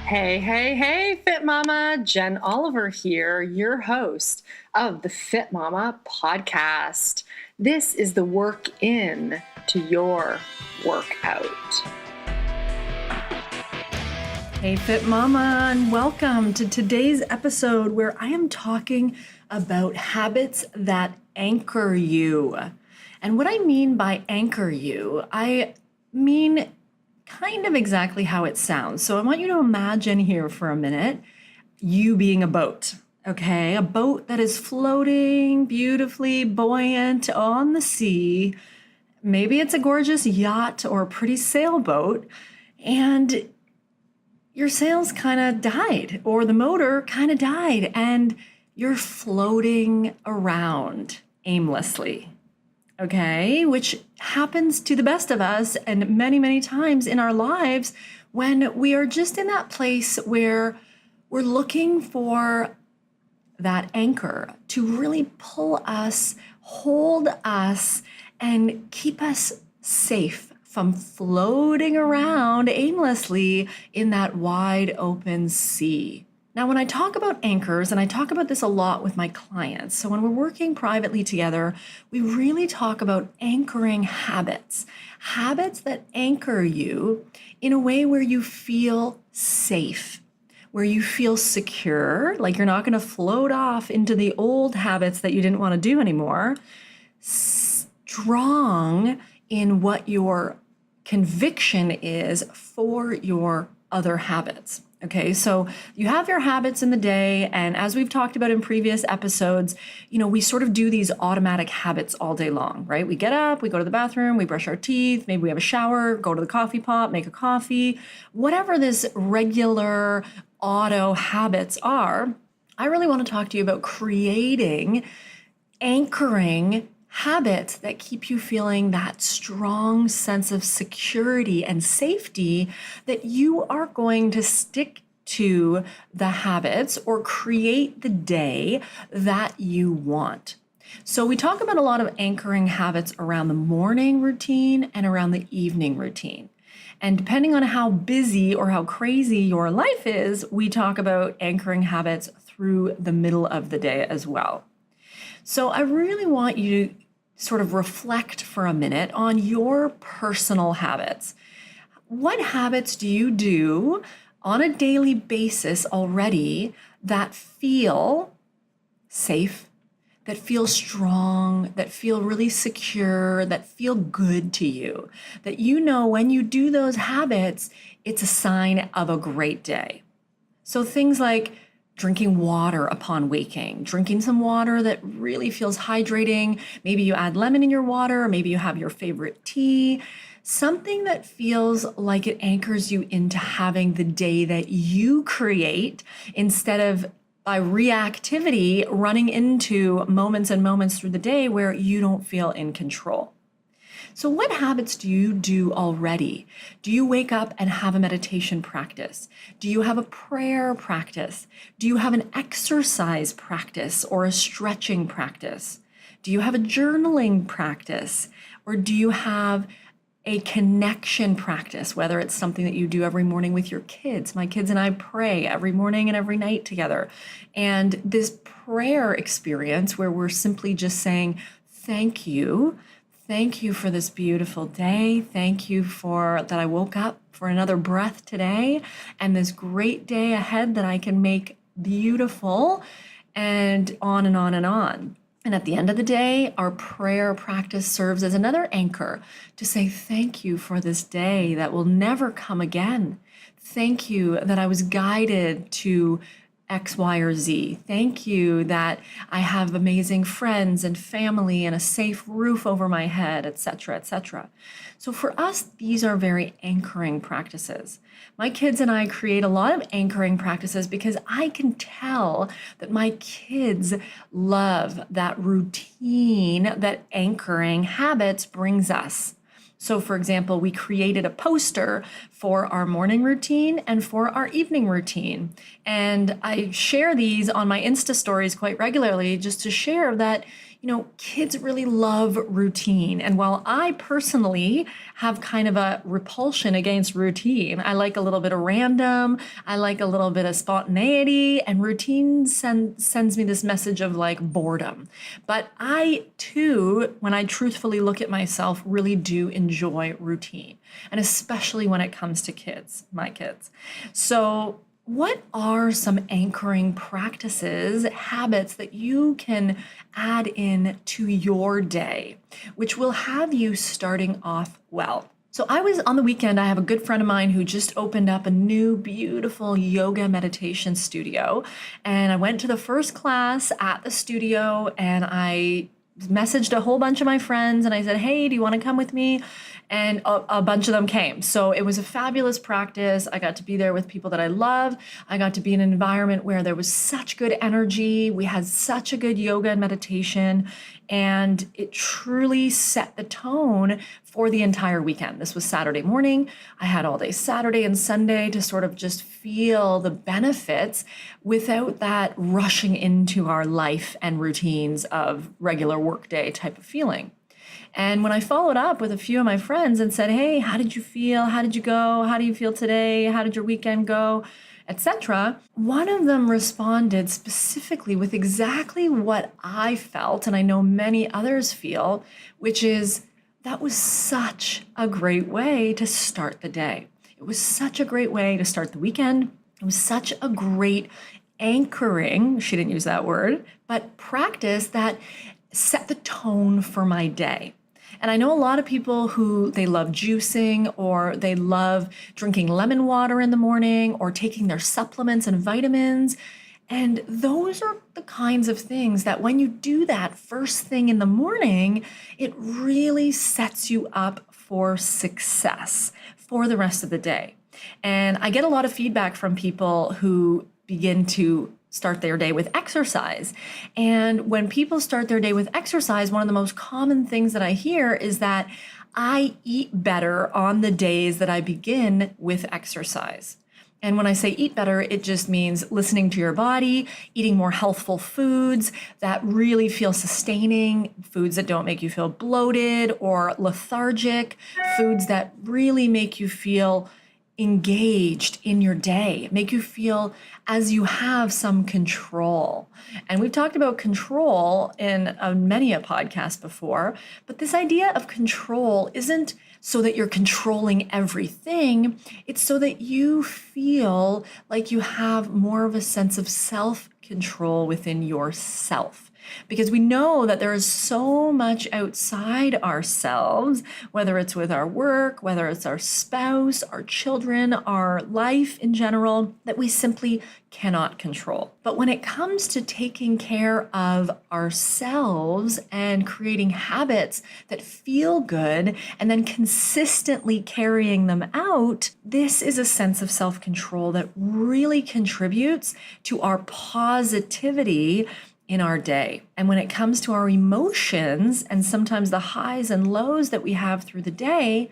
Hey, hey, hey, Fit Mama. Jen Oliver here, your host of the Fit Mama podcast. This is the work in to your workout. Hey, Fit Mama, and welcome to today's episode where I am talking about habits that anchor you. And what I mean by anchor you, I mean kind of exactly how it sounds. So I want you to imagine here for a minute you being a boat, okay? A boat that is floating beautifully buoyant on the sea. Maybe it's a gorgeous yacht or a pretty sailboat, and your sails kind of died, or the motor kind of died, and you're floating around aimlessly. Okay, which happens to the best of us and many, many times in our lives when we are just in that place where we're looking for that anchor to really pull us, hold us, and keep us safe from floating around aimlessly in that wide open sea. Now, when I talk about anchors, and I talk about this a lot with my clients, so when we're working privately together, we really talk about anchoring habits, habits that anchor you in a way where you feel safe, where you feel secure, like you're not going to float off into the old habits that you didn't want to do anymore, strong in what your conviction is for your other habits. Okay, so you have your habits in the day, and as we've talked about in previous episodes, we sort of do these automatic habits all day long, right? We get up, we go to the bathroom, we brush our teeth, maybe we have a shower, go to the coffee pot, make a coffee, whatever this regular auto habits are. I really want to talk to you about creating, anchoring habits that keep you feeling that strong sense of security and safety that you are going to stick to the habits or create the day that you want. So we talk about a lot of anchoring habits around the morning routine and around the evening routine. And depending on how busy or how crazy your life is, we talk about anchoring habits through the middle of the day as well. So I really want you to sort of reflect for a minute on your personal habits. What habits do you do on a daily basis already that feel safe, that feel strong, that feel really secure, that feel good to you? That when you do those habits, it's a sign of a great day. So things like drinking water upon waking, drinking some water that really feels hydrating. Maybe you add lemon in your water, or maybe you have your favorite tea, something that feels like it anchors you into having the day that you create instead of by reactivity running into moments and moments through the day where you don't feel in control. So what habits do you do already? Do you wake up and have a meditation practice? Do you have a prayer practice? Do you have an exercise practice or a stretching practice? Do you have a journaling practice? Or do you have a connection practice, whether it's something that you do every morning with your kids? My kids and I pray every morning and every night together. And this prayer experience where we're simply just saying, thank you. Thank you for this beautiful day. Thank you for that I woke up for another breath today and this great day ahead that I can make beautiful, and on and on and on. And at the end of the day, our prayer practice serves as another anchor to say thank you for this day that will never come again. Thank you that I was guided to X, Y, or Z. Thank you that I have amazing friends and family and a safe roof over my head, etc., etc. So for us, these are very anchoring practices. My kids and I create a lot of anchoring practices because I can tell that my kids love that routine that anchoring habits brings us. So for example, we created a poster for our morning routine and for our evening routine. And I share these on my Insta stories quite regularly just to share that, kids really love routine. And while I personally have kind of a repulsion against routine, I like a little bit of random, I like a little bit of spontaneity, and routine sends me this message of like boredom. But I too, when I truthfully look at myself, really do enjoy routine. And especially when it comes to kids, my kids. So what are some anchoring practices, habits that you can add in to your day, which will have you starting off well? So I was on the weekend, I have a good friend of mine who just opened up a new beautiful yoga meditation studio. And I went to the first class at the studio and I messaged a whole bunch of my friends and I said, hey, do you want to come with me? And a bunch of them came. So it was a fabulous practice. I got to be there with people that I love. I got to be in an environment where there was such good energy. We had such a good yoga and meditation, and it truly set the tone for the entire weekend. This was Saturday morning. I had all day Saturday and Sunday to sort of just feel the benefits without that rushing into our life and routines of regular workday type of feeling. And when I followed up with a few of my friends and said, hey, how did you feel? How did you go? How do you feel today? How did your weekend go? Etc. One of them responded specifically with exactly what I felt, and I know many others feel, which is that was such a great way to start the day. It was such a great way to start the weekend. It was such a great anchoring, she didn't use that word, but practice that set the tone for my day. And I know a lot of people who they love juicing or they love drinking lemon water in the morning or taking their supplements and vitamins. And those are the kinds of things that when you do that first thing in the morning, it really sets you up for success for the rest of the day. And I get a lot of feedback from people who begin to start their day with exercise. And when people start their day with exercise, one of the most common things that I hear is that I eat better on the days that I begin with exercise. And when I say eat better, it just means listening to your body, eating more healthful foods that really feel sustaining, foods that don't make you feel bloated or lethargic, foods that really make you feel engaged in your day, make you feel as you have some control. And we've talked about control in many a podcast before, but this idea of control isn't so that you're controlling everything. It's so that you feel like you have more of a sense of self-control within yourself. Because we know that there is so much outside ourselves, whether it's with our work, whether it's our spouse, our children, our life in general, that we simply cannot control. But when it comes to taking care of ourselves and creating habits that feel good and then consistently carrying them out, this is a sense of self-control that really contributes to our positivity in our day. And when it comes to our emotions and sometimes the highs and lows that we have through the day,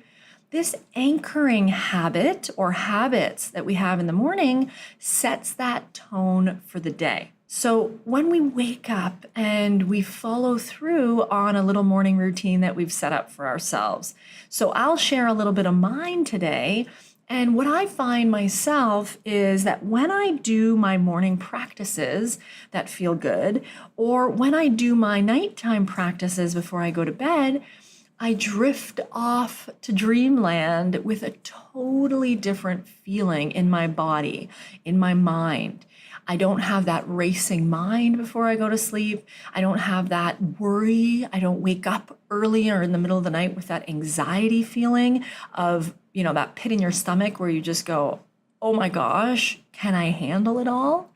this anchoring habit or habits that we have in the morning sets that tone for the day. So when we wake up and we follow through on a little morning routine that we've set up for ourselves. So I'll share a little bit of mine today. And what I find myself is that when I do my morning practices that feel good, or when I do my nighttime practices before I go to bed, I drift off to dreamland with a totally different feeling in my body, in my mind. I don't have that racing mind before I go to sleep. I don't have that worry. I don't wake up early or in the middle of the night with that anxiety feeling of, that pit in your stomach where you just go, oh my gosh, can I handle it all?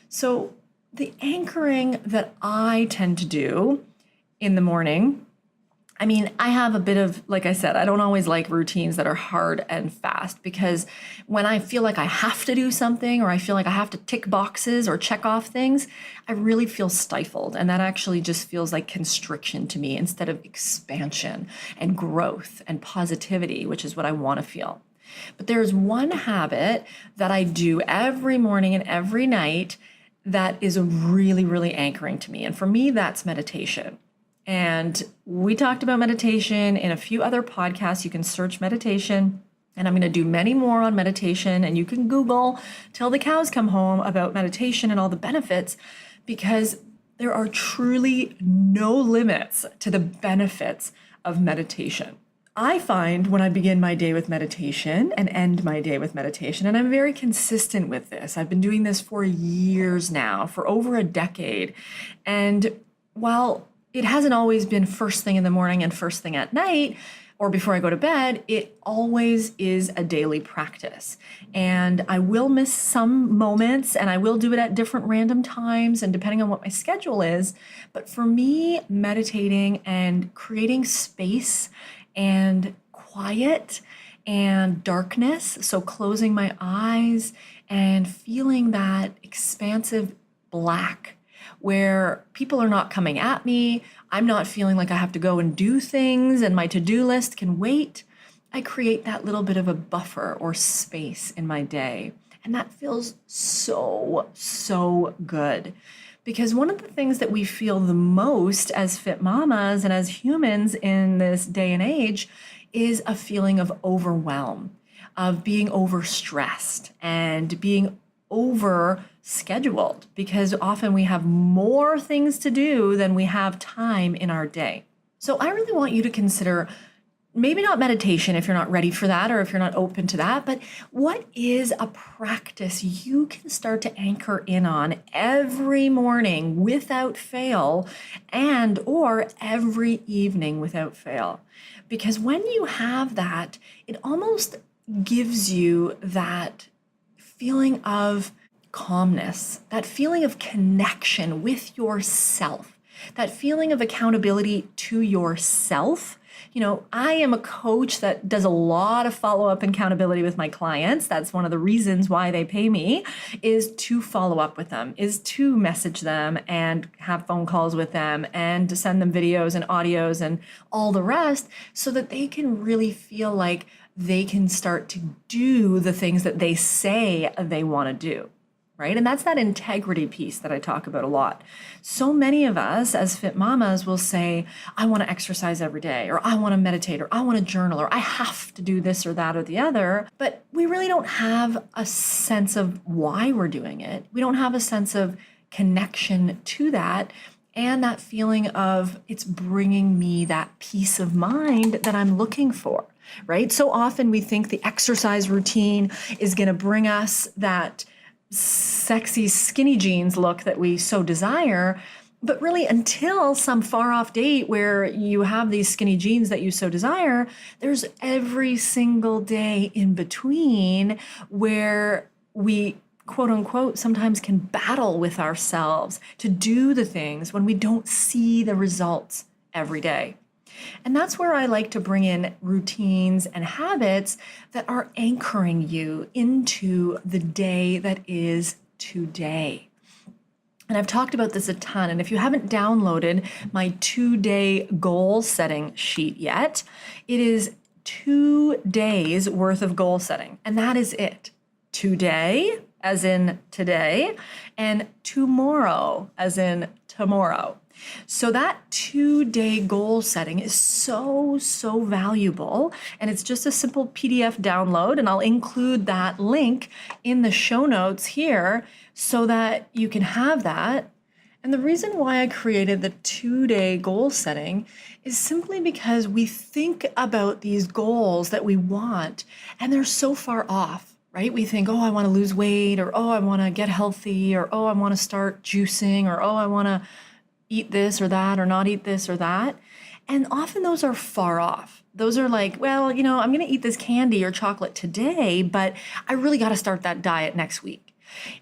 So the anchoring that I tend to do in the morning, I have a bit of, like I said, I don't always like routines that are hard and fast, because when I feel like I have to do something or I feel like I have to tick boxes or check off things, I really feel stifled. And that actually just feels like constriction to me instead of expansion and growth and positivity, which is what I want to feel. But there's one habit that I do every morning and every night that is really, really anchoring to me. And for me, that's meditation. And we talked about meditation in a few other podcasts. You can search meditation. And I'm going to do many more on meditation. And you can Google till the cows come home about meditation and all the benefits, because there are truly no limits to the benefits of meditation. I find when I begin my day with meditation and end my day with meditation, and I'm very consistent with this. I've been doing this for years now, for over a decade. And while it hasn't always been first thing in the morning and first thing at night, or before I go to bed, it always is a daily practice. And I will miss some moments, and I will do it at different random times and depending on what my schedule is. But for me, meditating and creating space and quiet and darkness, so closing my eyes and feeling that expansive black where people are not coming at me, I'm not feeling like I have to go and do things and my to-do list can wait. I create that little bit of a buffer or space in my day. And that feels so, so good. Because one of the things that we feel the most as fit mamas and as humans in this day and age is a feeling of overwhelm, of being overstressed and being over scheduled, because often we have more things to do than we have time in our day. So I really want you to consider maybe not meditation if you're not ready for that or if you're not open to that, but what is a practice you can start to anchor in on every morning without fail and or every evening without fail? Because when you have that, it almost gives you that feeling of calmness, that feeling of connection with yourself, that feeling of accountability to yourself. You know, I am a coach that does a lot of follow-up and accountability with my clients. That's one of the reasons why they pay me, is to follow up with them, is to message them and have phone calls with them and to send them videos and audios and all the rest so that they can really feel like they can start to do the things that they say they want to do. Right? And that's that integrity piece that I talk about a lot. So many of us as fit mamas will say, I want to exercise every day, or I want to meditate, or I want to journal, or I have to do this or that or the other. But we really don't have a sense of why we're doing it. We don't have a sense of connection to that. And that feeling of it's bringing me that peace of mind that I'm looking for, right? So often we think the exercise routine is going to bring us that sexy skinny jeans look that we so desire. But really, until some far off date where you have these skinny jeans that you so desire, there's every single day in between where we, quote unquote, sometimes can battle with ourselves to do the things when we don't see the results every day. And that's where I like to bring in routines and habits that are anchoring you into the day that is today. And I've talked about this a ton. And if you haven't downloaded my 2-day goal setting sheet yet, it is 2 days worth of goal setting. And that is it. Today, as in today, and tomorrow, as in tomorrow. So that 2-day goal setting is so, so valuable. And it's just a simple PDF download. And I'll include that link in the show notes here so that you can have that. And the reason why I created the 2-day goal setting is simply because we think about these goals that we want and they're so far off. Right? We think, oh, I want to lose weight, or oh, I want to get healthy, or oh, I want to start juicing, or oh, I want to eat this or that, or not eat this or that. And often those are far off. Those are like, well, you know, I'm going to eat this candy or chocolate today, but I really got to start that diet next week.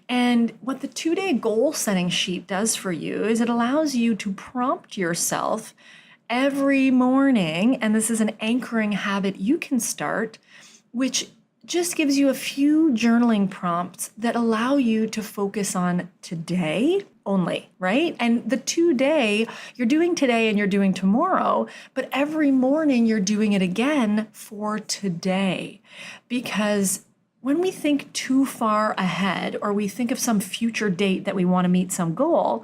And what the 2-day goal setting sheet does for you is it allows you to prompt yourself every morning. And this is an anchoring habit you can start, which just gives you a few journaling prompts that allow you to focus on today only, right? And the 2-day, you're doing today and you're doing tomorrow, but every morning you're doing it again for today. Because when we think too far ahead, or we think of some future date that we want to meet some goal,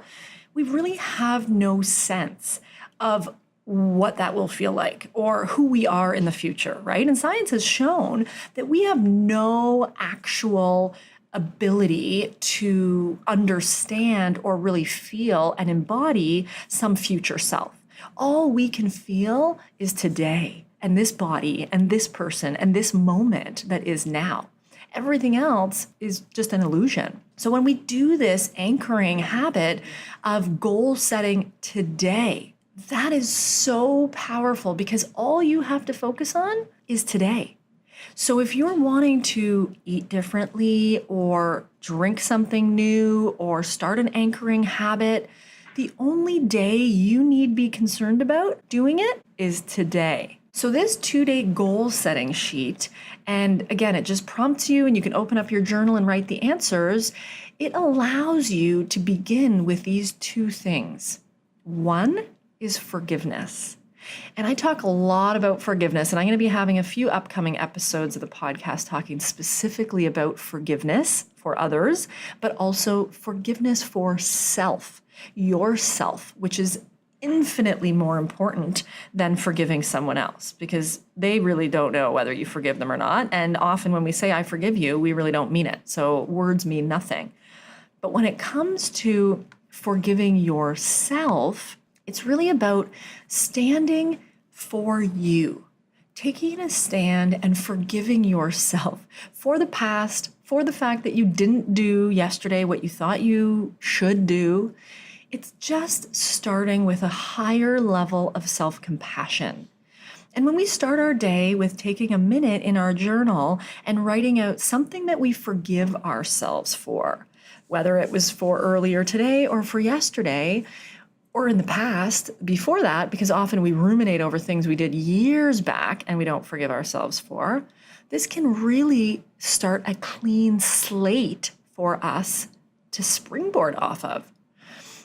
we really have no sense of what that will feel like or who we are in the future, right? And science has shown that we have no actual ability to understand or really feel and embody some future self. All we can feel is today and this body and this person and this moment that is now. Everything else is just an illusion. So when we do this anchoring habit of goal setting today, that is so powerful because all you have to focus on is today. So if you're wanting to eat differently or drink something new or start an anchoring habit, the only day you need be concerned about doing it is today. So this 2-day goal setting sheet, and again, it just prompts you and you can open up your journal and write the answers. It allows you to begin with these 2 things. One is forgiveness. And I talk a lot about forgiveness, and I'm going to be having a few upcoming episodes of the podcast talking specifically about forgiveness for others, but also forgiveness for self, yourself, which is infinitely more important than forgiving someone else because they really don't know whether you forgive them or not. And often when we say, I forgive you, we really don't mean it. So words mean nothing. But when it comes to forgiving yourself, it's really about standing for you, taking a stand and forgiving yourself for the past, for the fact that you didn't do yesterday what you thought you should do. It's just starting with a higher level of self-compassion. And when we start our day with taking a minute in our journal and writing out something that we forgive ourselves for, whether it was for earlier today or for yesterday, or in the past, before that, because often we ruminate over things we did years back and we don't forgive ourselves for, this can really start a clean slate for us to springboard off of.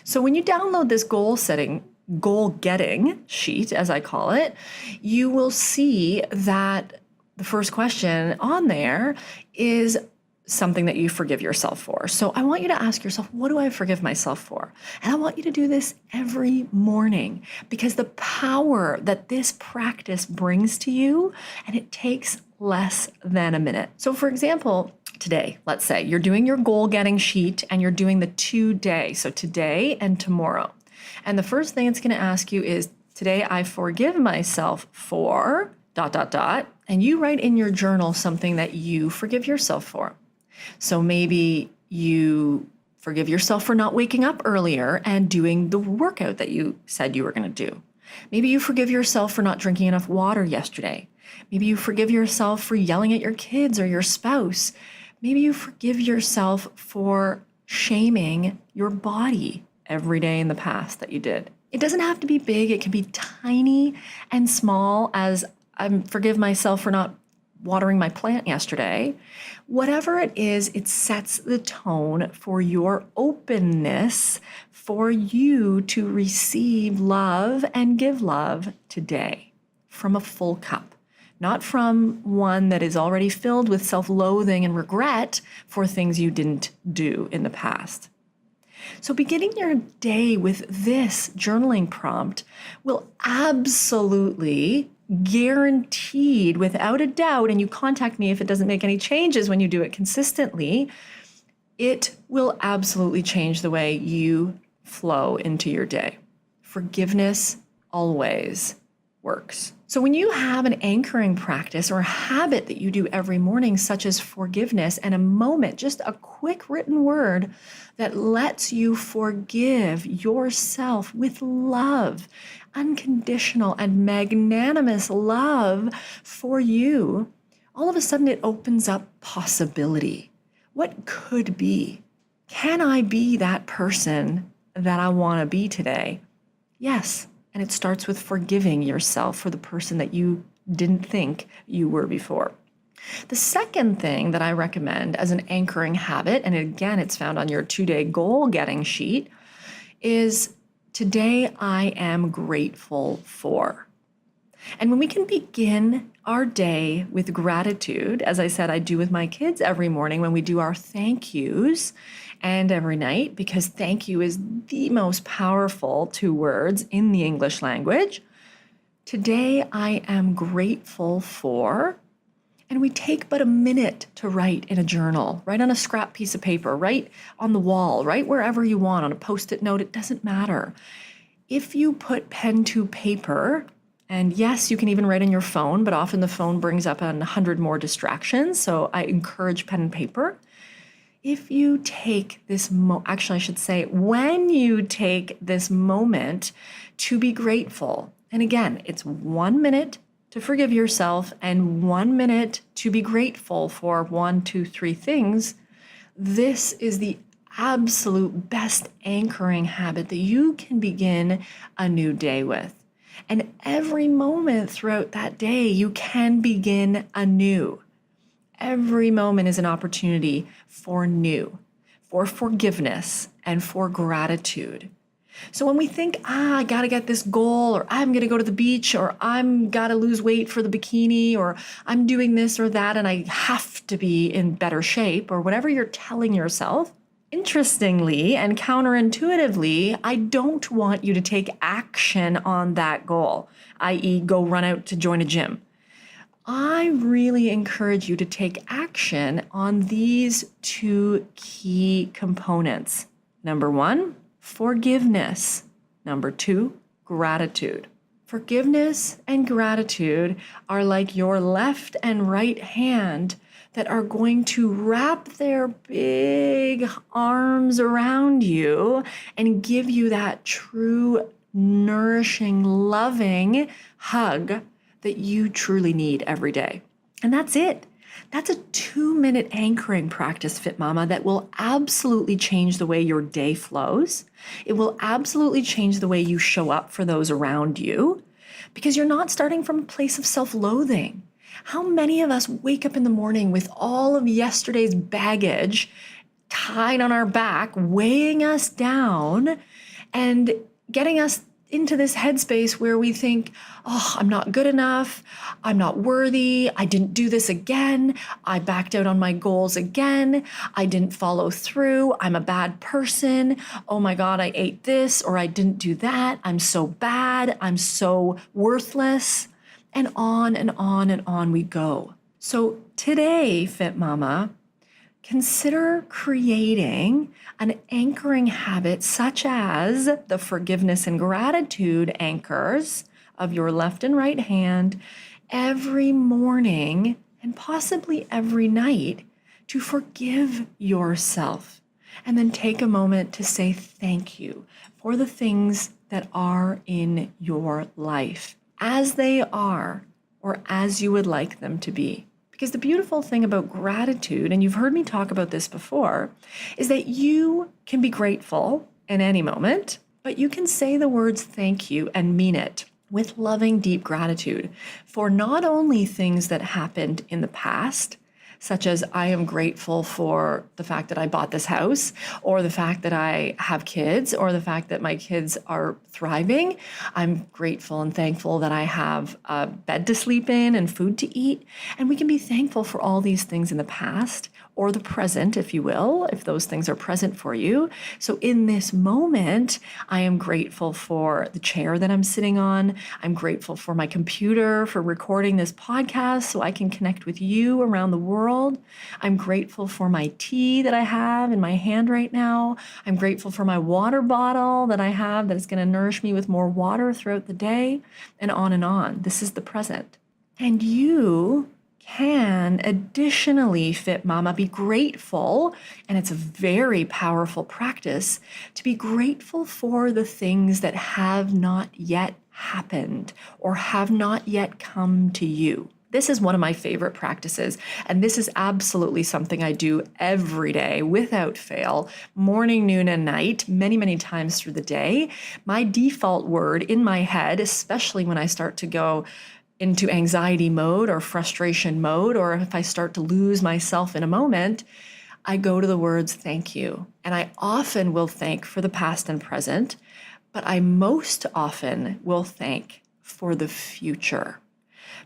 So when you download this goal getting sheet, as I call it, you will see that the first question on there is something that you forgive yourself for. So I want you to ask yourself, what do I forgive myself for? And I want you to do this every morning because the power that this practice brings to you, and it takes less than a minute. So for example, today, let's say you're doing your goal getting sheet and you're doing the 2-day. So today and tomorrow. And the first thing it's going to ask you is, today I forgive myself for ... And you write in your journal something that you forgive yourself for. So maybe you forgive yourself for not waking up earlier and doing the workout that you said you were going to do. Maybe you forgive yourself for not drinking enough water yesterday. Maybe you forgive yourself for yelling at your kids or your spouse. Maybe you forgive yourself for shaming your body every day in the past that you did. It doesn't have to be big. It can be tiny and small, as I forgive myself for not watering my plant yesterday. Whatever it is, it sets the tone for your openness for you to receive love and give love today from a full cup, not from one that is already filled with self-loathing and regret for things you didn't do in the past. So beginning your day with this journaling prompt will absolutely, guaranteed, without a doubt, and you contact me if it doesn't make any changes when you do it consistently, it will absolutely change the way you flow into your day. Forgiveness always works. So when you have an anchoring practice or a habit that you do every morning, such as forgiveness, and a moment, just a quick written word that lets you forgive yourself with love, unconditional and magnanimous love for you, all of a sudden it opens up possibility. What could be? Can I be that person that I want to be today? Yes. And it starts with forgiving yourself for the person that you didn't think you were before. The second thing that I recommend as an anchoring habit, and again, it's found on your 2-day goal getting sheet, is today I am grateful for. And when we can begin our day with gratitude, as I said, I do with my kids every morning when we do our thank yous, and every night, because thank you is the most powerful 2 words in the English language. Today, I am grateful for, and we take but a minute to write in a journal, write on a scrap piece of paper, write on the wall, write wherever you want, on a Post-it note, it doesn't matter. If you put pen to paper, and yes, you can even write on your phone, but often the phone brings up 100 more distractions, so I encourage pen and paper. If you take this, actually I should say, when you take this moment to be grateful, and again, it's 1 minute to forgive yourself and 1 minute to be grateful for 1, 2, 3 things, this is the absolute best anchoring habit that you can begin a new day with. And every moment throughout that day, you can begin anew. Every moment is an opportunity for new, for forgiveness, and for gratitude. So when we think, I gotta get this goal, or I'm gonna go to the beach, or I'm gotta lose weight for the bikini, or I'm doing this or that, and I have to be in better shape, or whatever you're telling yourself, interestingly and counterintuitively, I don't want you to take action on that goal, i.e. go run out to join a gym. I really encourage you to take action on these 2 key components. Number 1, forgiveness. Number 2, gratitude. Forgiveness and gratitude are like your left and right hand that are going to wrap their big arms around you and give you that true, nourishing, loving hug that you truly need every day. And that's it. That's a 2-minute anchoring practice, FitMama, that will absolutely change the way your day flows. It will absolutely change the way you show up for those around you, because you're not starting from a place of self-loathing. How many of us wake up in the morning with all of yesterday's baggage tied on our back, weighing us down and getting us into this headspace where we think, oh, I'm not good enough, I'm not worthy, I didn't do this again, I backed out on my goals again, I didn't follow through, I'm a bad person, oh my God, I ate this or I didn't do that, I'm so bad, I'm so worthless, and on and on and on we go. So today, FitMama, consider creating an anchoring habit such as the forgiveness and gratitude anchors of your left and right hand every morning and possibly every night to forgive yourself. And then take a moment to say thank you for the things that are in your life as they are or as you would like them to be. Because the beautiful thing about gratitude, and you've heard me talk about this before, is that you can be grateful in any moment, but you can say the words thank you and mean it with loving, deep gratitude for not only things that happened in the past, such as I am grateful for the fact that I bought this house, or the fact that I have kids, or the fact that my kids are thriving. I'm grateful and thankful that I have a bed to sleep in and food to eat. And we can be thankful for all these things in the past, or the present, if you will, if those things are present for you. So in this moment, I am grateful for the chair that I'm sitting on. I'm grateful for my computer for recording this podcast so I can connect with you around the world. I'm grateful for my tea that I have in my hand right now. I'm grateful for my water bottle that I have that is going to nourish me with more water throughout the day, and on and on. This is the present. And you can additionally, FitMama, be grateful, and it's a very powerful practice, to be grateful for the things that have not yet happened or have not yet come to you. This is one of my favorite practices, and this is absolutely something I do every day without fail, morning, noon, and night, many, many times through the day. My default word in my head, especially when I start to go into anxiety mode or frustration mode, or if I start to lose myself in a moment, I go to the words thank you. And I often will thank for the past and present, but I most often will thank for the future.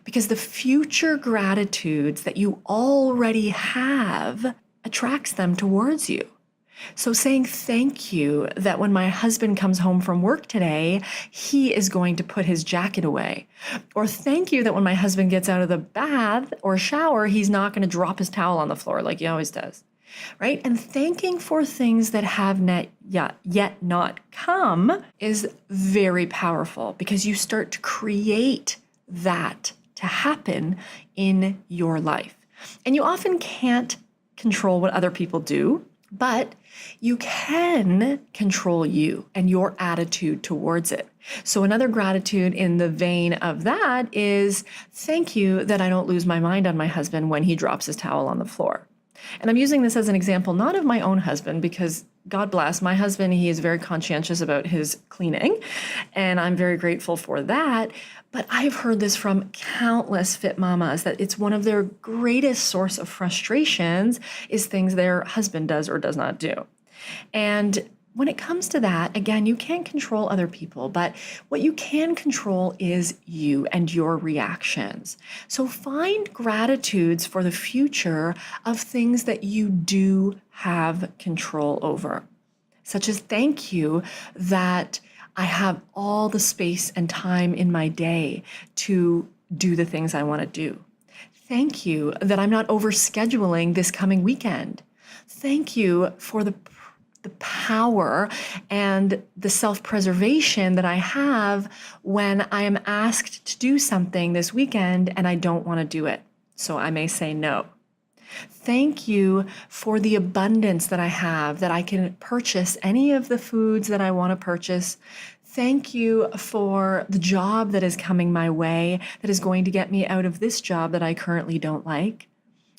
because the future gratitudes that you already have attracts them towards you. So saying thank you that when my husband comes home from work today, he is going to put his jacket away. Or thank you that when my husband gets out of the bath or shower, he's not going to drop his towel on the floor like he always does. Right? And thanking for things that have yet not come is very powerful, because you start to create that to happen in your life. And you often can't control what other people do, but you can control you and your attitude towards it. So another gratitude in the vein of that is, thank you that I don't lose my mind on my husband when he drops his towel on the floor. And I'm using this as an example, not of my own husband, because God bless my husband, he is very conscientious about his cleaning, and I'm very grateful for that. But I've heard this from countless fit mamas, that it's one of their greatest source of frustrations is things their husband does or does not do. And when it comes to that, again, you can't control other people, but what you can control is you and your reactions. So find gratitudes for the future of things that you do have control over, such as thank you that I have all the space and time in my day to do the things I want to do. Thank you that I'm not overscheduling this coming weekend. Thank you for the power and the self-preservation that I have when I am asked to do something this weekend and I don't want to do it. So I may say no. Thank you for the abundance that I have, that I can purchase any of the foods that I want to purchase. Thank you for the job that is coming my way, that is going to get me out of this job that I currently don't like.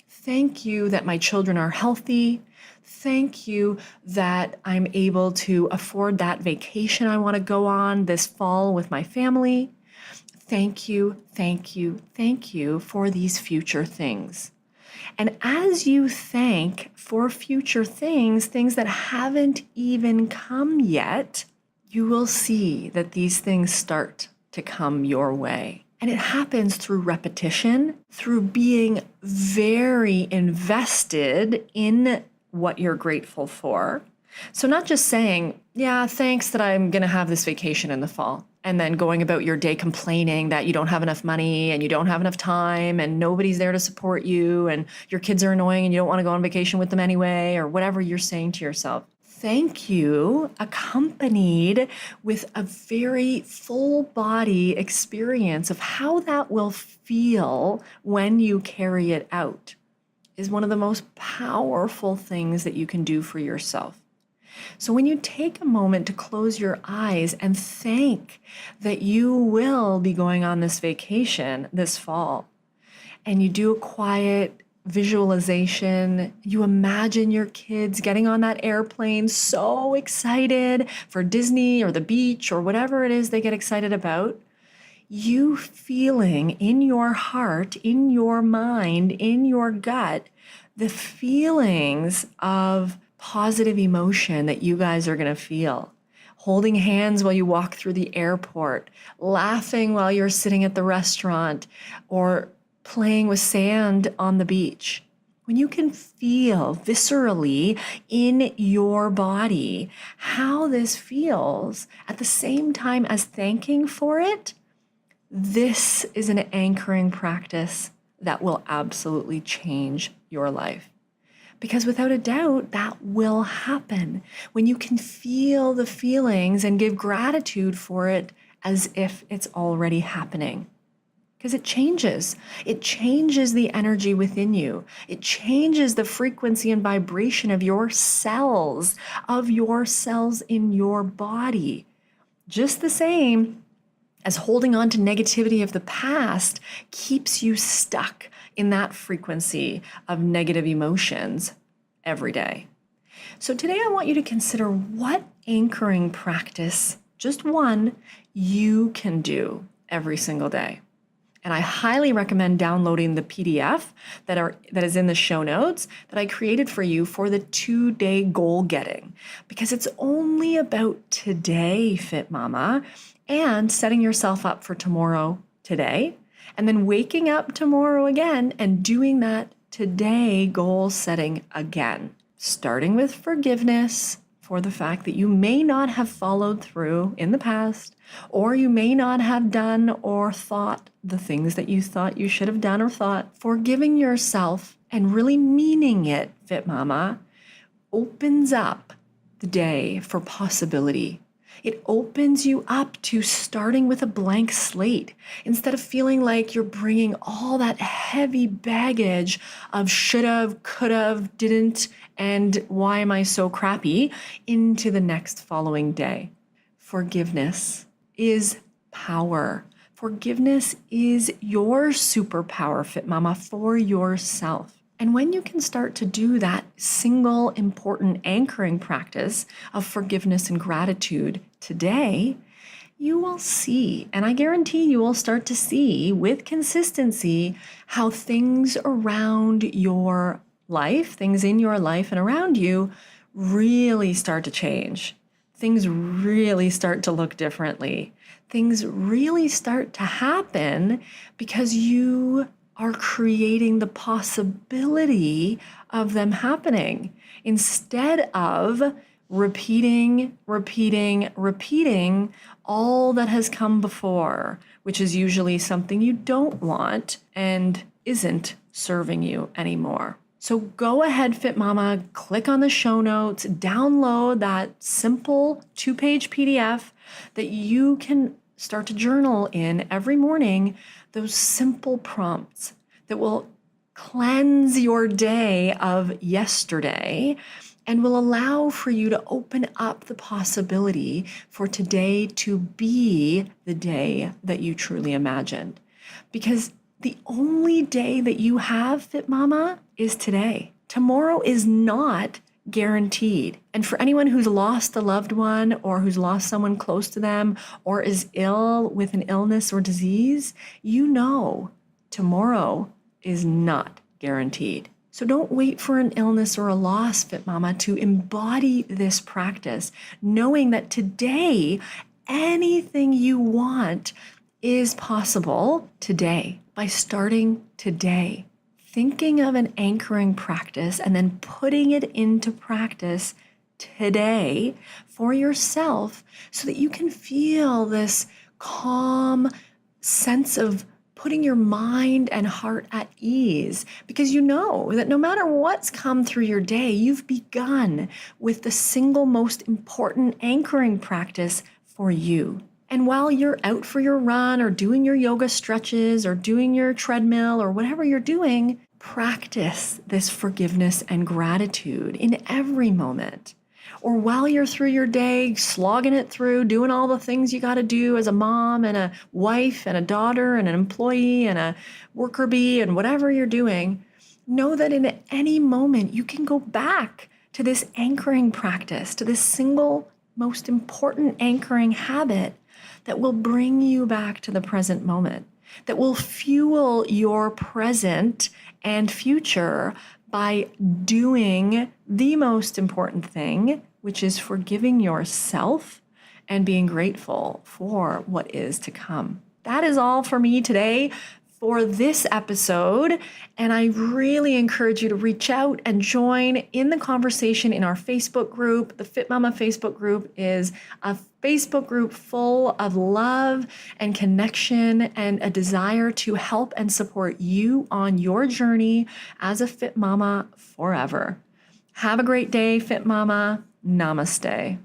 Thank you that my children are healthy. Thank you that I'm able to afford that vacation I want to go on this fall with my family. Thank you, thank you, thank you for these future things. And as you thank for future things, things that haven't even come yet, you will see that these things start to come your way. And it happens through repetition, through being very invested in what you're grateful for. So not just saying, yeah, thanks that I'm going to have this vacation in the fall, and then going about your day complaining that you don't have enough money and you don't have enough time and nobody's there to support you and your kids are annoying and you don't want to go on vacation with them anyway, or whatever you're saying to yourself. Thank you, accompanied with a very full body experience of how that will feel when you carry it out, is one of the most powerful things that you can do for yourself. So when you take a moment to close your eyes and thank that you will be going on this vacation this fall, and you do a quiet visualization, you imagine your kids getting on that airplane so excited for Disney or the beach or whatever it is they get excited about, you feeling in your heart, in your mind, in your gut, the feelings of positive emotion that you guys are going to feel. Holding hands while you walk through the airport, laughing while you're sitting at the restaurant, or playing with sand on the beach. When you can feel viscerally in your body how this feels at the same time as thanking for it, this is an anchoring practice that will absolutely change your life. Because without a doubt, that will happen when you can feel the feelings and give gratitude for it as if it's already happening. Because it changes. It changes the energy within you. It changes the frequency and vibration of your cells in your body. Just the same as holding on to negativity of the past keeps you stuck in that frequency of negative emotions every day. So today I want you to consider what anchoring practice, just one, you can do every single day. And I highly recommend downloading the PDF that is in the show notes that I created for you for the 2-day goal getting, because it's only about today, Fit Mama, and setting yourself up for tomorrow today, And then waking up tomorrow again and doing that today goal setting again, starting with forgiveness for the fact that you may not have followed through in the past, or you may not have done or thought the things that you thought you should have done or thought. Forgiving yourself and really meaning it, Fit Mama, opens up the day for possibility. It opens you up to starting with a blank slate instead of feeling like you're bringing all that heavy baggage of should've, could've, didn't, and why am I so crappy into the next following day. Forgiveness is power. Forgiveness is your superpower, Fit Mama, for yourself. And when you can start to do that single important anchoring practice of forgiveness and gratitude today, you will see, and I guarantee you will start to see with consistency how things around your life, things in your life and around you really start to change. Things really start to look differently. Things really start to happen because you are creating the possibility of them happening instead of repeating all that has come before, which is usually something you don't want and isn't serving you anymore. So go ahead, Fit Mama, click on the show notes, download that simple 2-page PDF that you can start to journal in every morning, those simple prompts that will cleanse your day of yesterday and will allow for you to open up the possibility for today to be the day that you truly imagined. Because the only day that you have, Fit Mama, is today. Tomorrow is not guaranteed. And for anyone who's lost a loved one or who's lost someone close to them or is ill with an illness or disease, you know tomorrow is not guaranteed. So don't wait for an illness or a loss, Fit Mama, to embody this practice, knowing that today, anything you want is possible today by starting today. Thinking of an anchoring practice and then putting it into practice today for yourself so that you can feel this calm sense of putting your mind and heart at ease, because you know that no matter what's come through your day, you've begun with the single most important anchoring practice for you. And while you're out for your run or doing your yoga stretches or doing your treadmill or whatever you're doing, practice this forgiveness and gratitude in every moment. Or while you're through your day, slogging it through, doing all the things you got to do as a mom and a wife and a daughter and an employee and a worker bee and whatever you're doing, know that in any moment you can go back to this anchoring practice, to this single most important anchoring habit that will bring you back to the present moment, that will fuel your present and future by doing the most important thing, which is forgiving yourself and being grateful for what is to come. That is all for me today for this episode, and I really encourage you to reach out and join in the conversation in our Facebook group. The Fit Mama Facebook group is a Facebook group full of love and connection and a desire to help and support you on your journey as a Fit Mama forever. Have a great day, Fit Mama. Namaste.